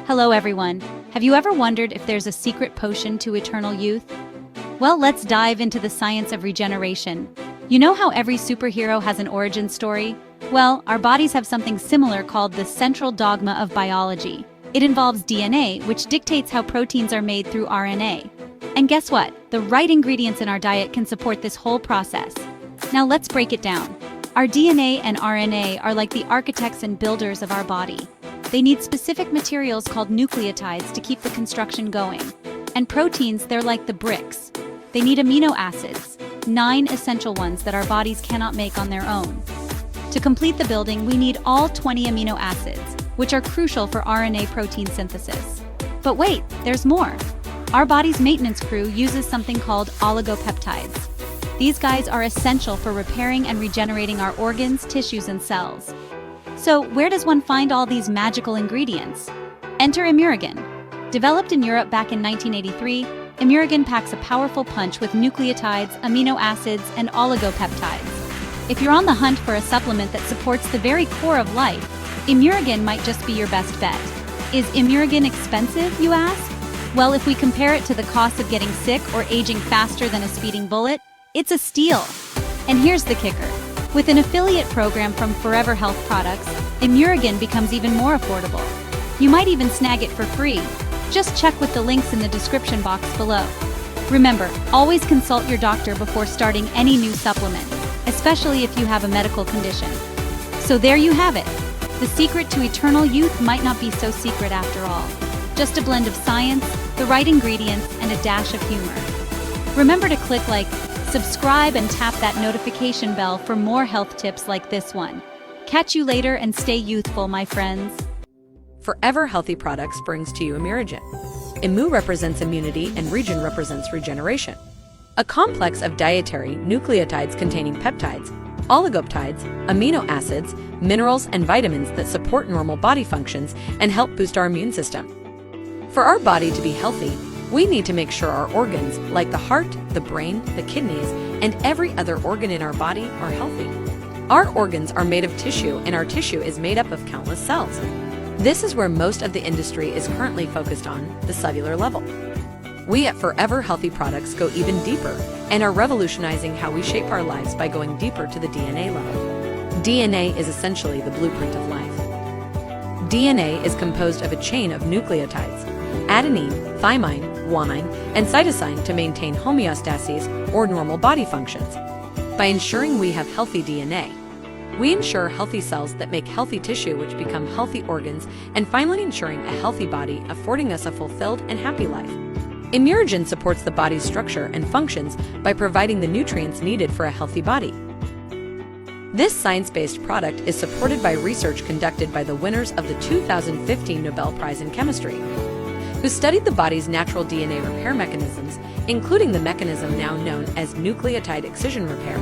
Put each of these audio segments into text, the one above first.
Hello everyone. Have you ever wondered if there's a secret potion to eternal youth? Well, let's dive into the science of regeneration. You know how every superhero has an origin story? Well, our bodies have something similar called the central dogma of biology. It involves DNA, which dictates how proteins are made through RNA. And guess what? The right ingredients in our diet can support this whole process. Now let's break it down. Our DNA and RNA are like the architects and builders of our body. They need specific materials called nucleotides to keep the construction going. And proteins, they're like the bricks. They need amino acids, 9 essential ones that our bodies cannot make on their own. To complete the building, we need all 20 amino acids, which are crucial for RNA protein synthesis. But wait, there's more. Our body's maintenance crew uses something called oligopeptides. These guys are essential for repairing and regenerating our organs, tissues, and cells. So, where does one find all these magical ingredients? Enter Immurogen. Developed in Europe back in 1983, Immurogen packs a powerful punch with nucleotides, amino acids, and oligopeptides. If you're on the hunt for a supplement that supports the very core of life, Immurogen might just be your best bet. Is Immurogen expensive, you ask? Well, if we compare it to the cost of getting sick or aging faster than a speeding bullet, it's a steal. And here's the kicker. With an affiliate program from Forever Health Products, Immurogen becomes even more affordable. You might even snag it for free. Just check with the links in the description box below. Remember, always consult your doctor before starting any new supplement, especially if you have a medical condition. So there you have it. The secret to eternal youth might not be so secret after all. Just a blend of science, the right ingredients, and a dash of humor. Remember to click like, subscribe, and tap that notification bell for more health tips like this one. Catch you later and stay youthful, my friends. Forever Healthy Products brings to you Immurogen. Immu represents immunity and Regen represents regeneration. A complex of dietary nucleotides containing peptides, oligopeptides, amino acids, minerals, and vitamins that support normal body functions and help boost our immune system. For our body to be healthy, we need to make sure our organs, like the heart, the brain, the kidneys, and every other organ in our body, are healthy. Our organs are made of tissue, and our tissue is made up of countless cells. This is where most of the industry is currently focused on, the cellular level. We at Forever Healthy Products go even deeper and are revolutionizing how we shape our lives by going deeper to the DNA level. DNA is essentially the blueprint of life. DNA is composed of a chain of nucleotides, adenine, thymine, guanine, and cytosine to maintain homeostasis or normal body functions. By ensuring we have healthy DNA, we ensure healthy cells that make healthy tissue which become healthy organs, and finally ensuring a healthy body, affording us a fulfilled and happy life. Immurogen supports the body's structure and functions by providing the nutrients needed for a healthy body. This science-based product is supported by research conducted by the winners of the 2015 Nobel Prize in Chemistry, who studied the body's natural DNA repair mechanisms, including the mechanism now known as nucleotide excision repair.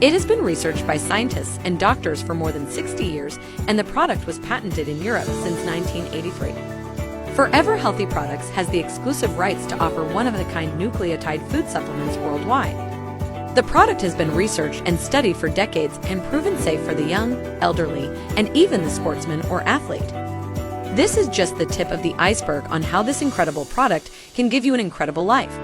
It has been researched by scientists and doctors for more than 60 years, and the product was patented in Europe since 1983. Forever Healthy Products has the exclusive rights to offer one-of-a-kind nucleotide food supplements worldwide. The product has been researched and studied for decades and proven safe for the young, elderly, and even the sportsman or athlete. This is just the tip of the iceberg on how this incredible product can give you an incredible life.